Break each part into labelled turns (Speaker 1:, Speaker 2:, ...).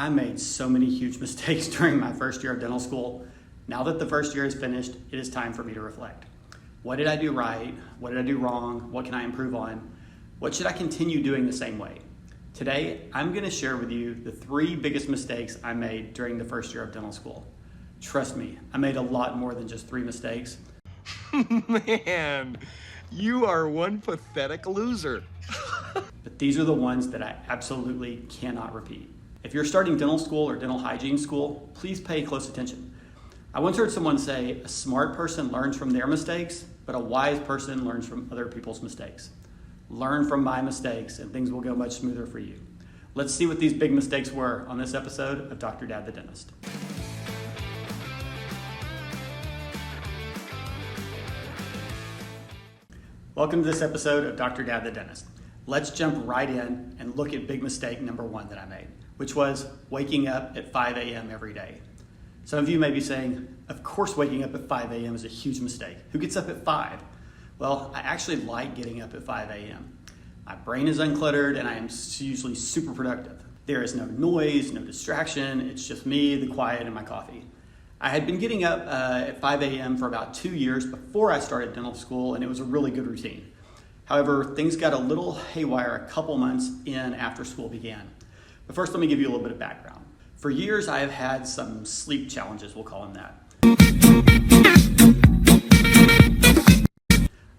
Speaker 1: I made so many huge mistakes during my first year of dental school. Now that the first year is finished, it is time for me to reflect. What did I do right? What did I do wrong? What can I improve on? What should I continue doing the same way? Today, I'm going to share with you the 3 biggest mistakes I made during the first year of dental school. Trust me, I made a lot more than just 3 mistakes.
Speaker 2: Man, you are one pathetic loser.
Speaker 1: But these are the ones that I absolutely cannot repeat. If you're starting dental school or dental hygiene school, please pay close attention. I once heard someone say, a smart person learns from their mistakes, but a wise person learns from other people's mistakes. Learn from my mistakes and things will go much smoother for you. Let's see what these big mistakes were on this episode of Dr. Dad the Dentist. Welcome to this episode of Dr. Dad the Dentist. Let's jump right in and look at big mistake number 1 that I made, which was waking up at 5 a.m. every day. Some of you may be saying, of course waking up at 5 a.m. is a huge mistake. Who gets up at 5? Well, I actually like getting up at 5 a.m. My brain is uncluttered and I am usually super productive. There is no noise, no distraction. It's just me, the quiet, and my coffee. I had been getting up at 5 a.m. for about 2 years before I started dental school, and it was a really good routine. However, things got a little haywire a couple months in after school began. But first, let me give you a little bit of background. For years, I have had some sleep challenges, we'll call them that.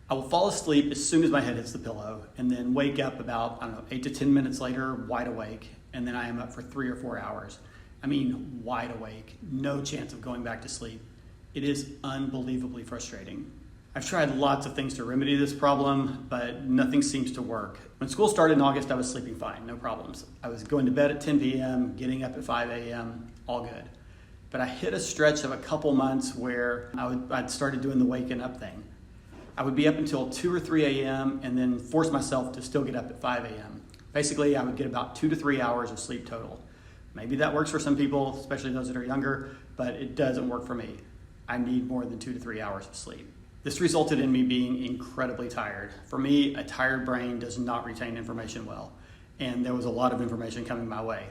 Speaker 1: I will fall asleep as soon as my head hits the pillow and then wake up about, 8 to 10 minutes later, wide awake, and then I am up for 3 or 4 hours. I mean, wide awake, no chance of going back to sleep. It is unbelievably frustrating. I've tried lots of things to remedy this problem, but nothing seems to work. When school started in August, I was sleeping fine, no problems. I was going to bed at 10 p.m., getting up at 5 a.m., all good. But I hit a stretch of a couple months where I'd started doing the waking up thing. I would be up until 2 or 3 a.m. and then force myself to still get up at 5 a.m. Basically, I would get about 2 to 3 hours of sleep total. Maybe that works for some people, especially those that are younger, but it doesn't work for me. I need more than 2 to 3 hours of sleep. This resulted in me being incredibly tired. For me, a tired brain does not retain information well, and there was a lot of information coming my way.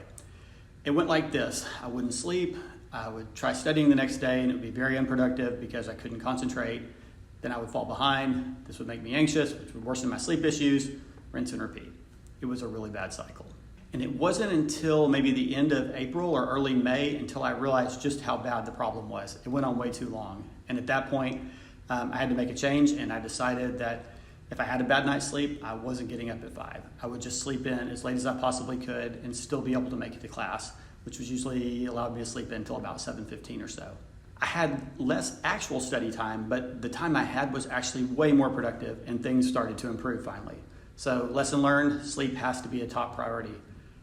Speaker 1: It went like this. I wouldn't sleep, I would try studying the next day, and it would be very unproductive because I couldn't concentrate. Then I would fall behind. This would make me anxious, which would worsen my sleep issues, rinse and repeat. It was a really bad cycle. And it wasn't until maybe the end of April or early May until I realized just how bad the problem was. It went on way too long. And at that point, I had to make a change, and I decided that if I had a bad night's sleep, I wasn't getting up at 5. I would just sleep in as late as I possibly could and still be able to make it to class, which was usually allowed me to sleep in until about 7:15 or so. I had less actual study time, but the time I had was actually way more productive, and things started to improve finally. So lesson learned, sleep has to be a top priority.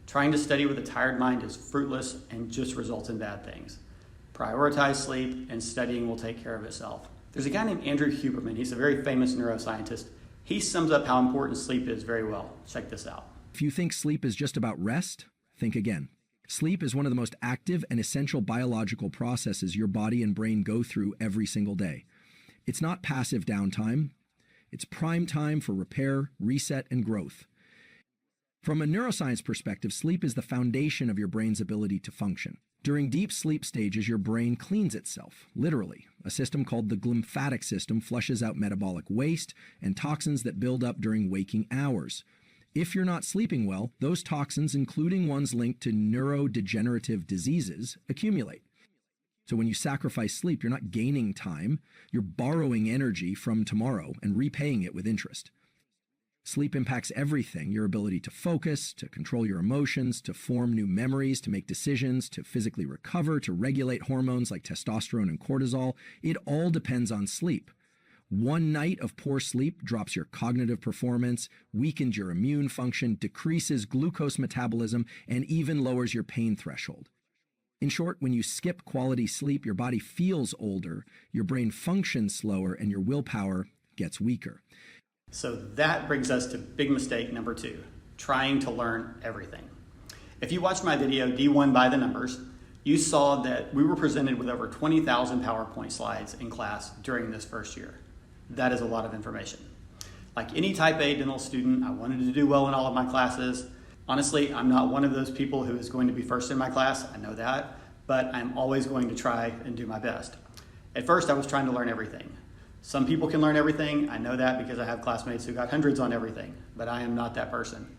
Speaker 1: Trying to study with a tired mind is fruitless and just results in bad things. Prioritize sleep and studying will take care of itself. There's a guy named Andrew Huberman. He's a very famous neuroscientist. He sums up how important sleep is very well. Check this out.
Speaker 3: If you think sleep is just about rest, think again. Sleep is one of the most active and essential biological processes your body and brain go through every single day. It's not passive downtime. It's prime time for repair, reset, and growth. From a neuroscience perspective, sleep is the foundation of your brain's ability to function. During deep sleep stages, your brain cleans itself, literally. A system called the glymphatic system flushes out metabolic waste and toxins that build up during waking hours. If you're not sleeping well, those toxins, including ones linked to neurodegenerative diseases, accumulate. So when you sacrifice sleep, you're not gaining time, you're borrowing energy from tomorrow and repaying it with interest. Sleep impacts everything: your ability to focus, to control your emotions, to form new memories, to make decisions, to physically recover, to regulate hormones like testosterone and cortisol. It all depends on sleep. One night of poor sleep drops your cognitive performance, weakens your immune function, decreases glucose metabolism, and even lowers your pain threshold. In short, when you skip quality sleep, your body feels older, your brain functions slower, and your willpower gets weaker.
Speaker 1: So that brings us to big mistake number 2, trying to learn everything. If you watched my video, D1 by the numbers, you saw that we were presented with over 20,000 PowerPoint slides in class during this first year. That is a lot of information. Like any type A dental student, I wanted to do well in all of my classes. Honestly, I'm not one of those people who is going to be first in my class, I know that, but I'm always going to try and do my best. At first, I was trying to learn everything. Some people can learn everything, I know that because I have classmates who got hundreds on everything, but I am not that person.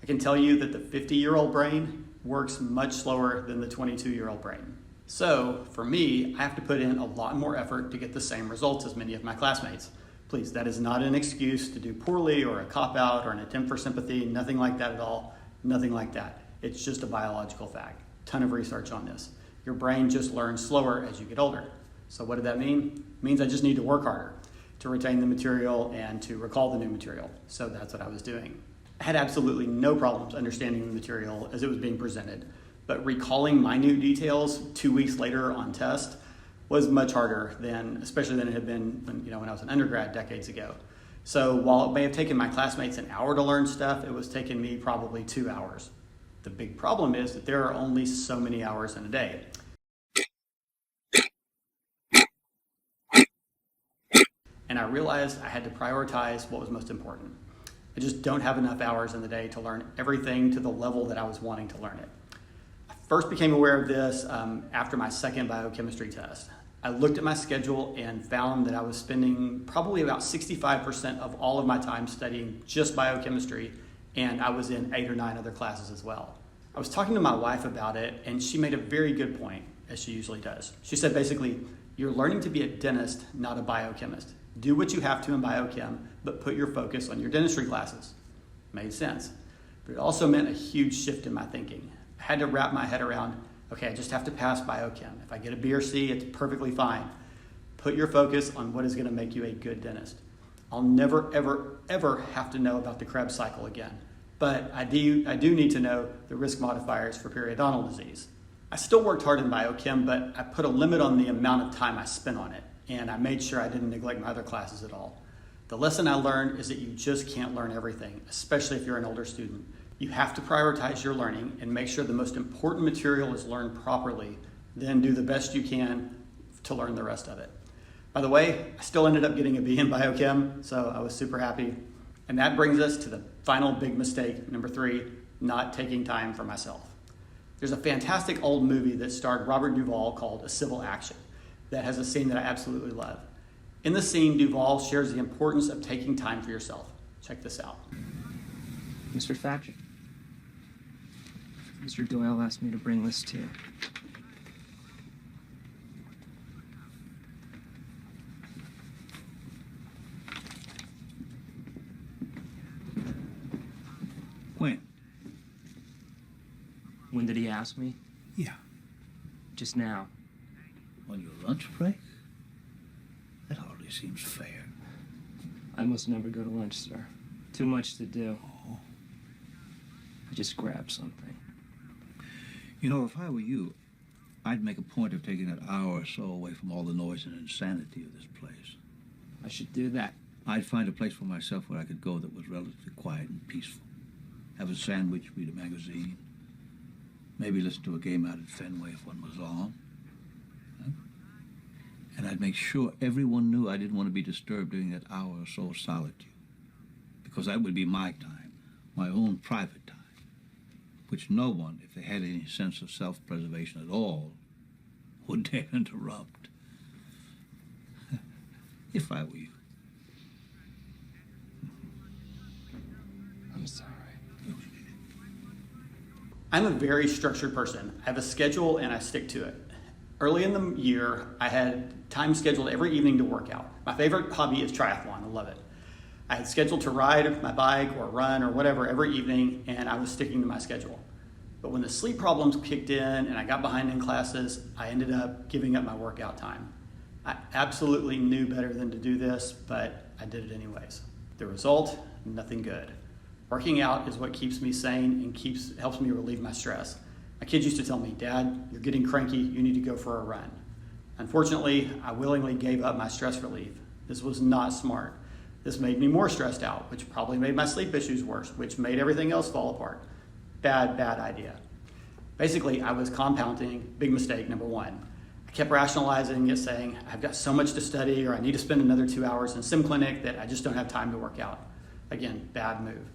Speaker 1: I can tell you that the 50-year-old brain works much slower than the 22-year-old brain. So, for me, I have to put in a lot more effort to get the same results as many of my classmates. Please, that is not an excuse to do poorly or a cop-out or an attempt for sympathy, nothing like that at all, nothing like that. It's just a biological fact. Ton of research on this. Your brain just learns slower as you get older. So what did that mean? It means I just need to work harder to retain the material and to recall the new material. So that's what I was doing. I had absolutely no problems understanding the material as it was being presented, but recalling minute details 2 weeks later on test was much harder especially than it had been when I was an undergrad decades ago. So while it may have taken my classmates an hour to learn stuff, it was taking me probably 2 hours. The big problem is that there are only so many hours in a day. And I realized I had to prioritize what was most important. I just don't have enough hours in the day to learn everything to the level that I was wanting to learn it. I first became aware of this after my second biochemistry test. I looked at my schedule and found that I was spending probably about 65% of all of my time studying just biochemistry, and I was in 8 or 9 other classes as well. I was talking to my wife about it, and she made a very good point, as she usually does. She said basically, you're learning to be a dentist, not a biochemist. Do what you have to in biochem, but put your focus on your dentistry classes. Made sense. But it also meant a huge shift in my thinking. I had to wrap my head around, okay, I just have to pass biochem. If I get a B or C, it's perfectly fine. Put your focus on what is going to make you a good dentist. I'll never, ever, ever have to know about the Krebs cycle again. But I do need to know the risk modifiers for periodontal disease. I still worked hard in biochem, but I put a limit on the amount of time I spent on it, and I made sure I didn't neglect my other classes at all. The lesson I learned is that you just can't learn everything, especially if you're an older student. You have to prioritize your learning and make sure the most important material is learned properly, then do the best you can to learn the rest of it. By the way, I still ended up getting a B in biochem, so I was super happy. And that brings us to the final big mistake, number 3, not taking time for myself. There's a fantastic old movie that starred Robert Duvall called A Civil Action that has a scene that I absolutely love. In the scene, Duvall shares the importance of taking time for yourself. Check this out.
Speaker 4: Mr. Thatcher, Mr. Doyle asked me to bring this to you.
Speaker 5: When?
Speaker 4: When did he ask me?
Speaker 5: Yeah.
Speaker 4: Just now.
Speaker 5: On your lunch break? That hardly seems fair.
Speaker 4: I must never go to lunch, sir. Too much to do.
Speaker 5: Oh.
Speaker 4: I just grabbed something.
Speaker 5: You know, if I were you, I'd make a point of taking that hour or so away from all the noise and insanity of this place.
Speaker 4: I should do that.
Speaker 5: I'd find a place for myself where I could go that was relatively quiet and peaceful. Have a sandwich, read a magazine. Maybe listen to a game out at Fenway if one was on. Huh? And I'd make sure everyone knew I didn't want to be disturbed during that hour or so of solitude. Because that would be my time, my own private time, which no one, if they had any sense of self-preservation at all, would dare interrupt. If I were you.
Speaker 4: I'm sorry.
Speaker 1: I'm a very structured person. I have a schedule and I stick to it. Early in the year, I had time scheduled every evening to work out. My favorite hobby is triathlon. I love it. I had scheduled to ride my bike or run or whatever every evening, and I was sticking to my schedule. But when the sleep problems kicked in and I got behind in classes, I ended up giving up my workout time. I absolutely knew better than to do this, but I did it anyways. The result, nothing good. Working out is what keeps me sane and helps me relieve my stress. My kids used to tell me, "Dad, you're getting cranky, you need to go for a run." Unfortunately, I willingly gave up my stress relief. This was not smart. This made me more stressed out, which probably made my sleep issues worse, which made everything else fall apart. Bad idea. Basically, I was compounding, big mistake, number 1. I kept rationalizing it, saying, I've got so much to study, or I need to spend another 2 hours in sim clinic that I just don't have time to work out. Again, bad move.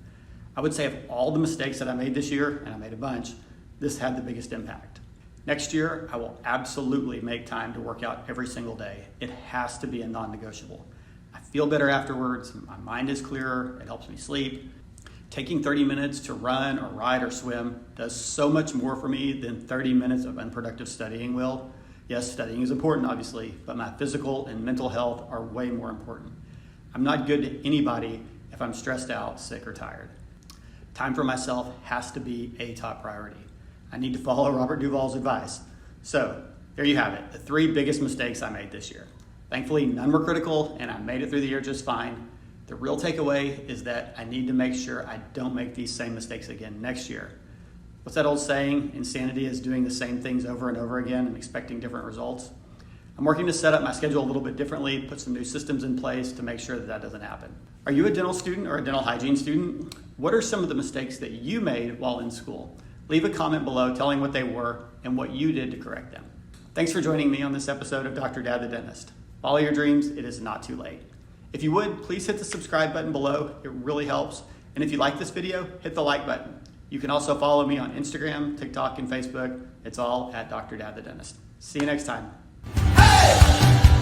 Speaker 1: I would say of all the mistakes that I made this year, and I made a bunch, this had the biggest impact. Next year, I will absolutely make time to work out every single day. It has to be a non-negotiable. I feel better afterwards, my mind is clearer, it helps me sleep. Taking 30 minutes to run or ride or swim does so much more for me than 30 minutes of unproductive studying will. Yes, studying is important, obviously, but my physical and mental health are way more important. I'm not good to anybody if I'm stressed out, sick, or tired. Time for myself has to be a top priority. I need to follow Robert Duvall's advice. So, there you have it, the 3 biggest mistakes I made this year. Thankfully, none were critical, and I made it through the year just fine. The real takeaway is that I need to make sure I don't make these same mistakes again next year. What's that old saying? Insanity is doing the same things over and over again and expecting different results. I'm working to set up my schedule a little bit differently, put some new systems in place to make sure that that doesn't happen. Are you a dental student or a dental hygiene student? What are some of the mistakes that you made while in school? Leave a comment below telling what they were and what you did to correct them. Thanks for joining me on this episode of Dr. Dad the Dentist. Follow your dreams, it is not too late. If you would, please hit the subscribe button below, it really helps. And if you like this video, hit the like button. You can also follow me on Instagram, TikTok, and Facebook. It's all at Dr. Dad the Dentist. See you next time. Hey!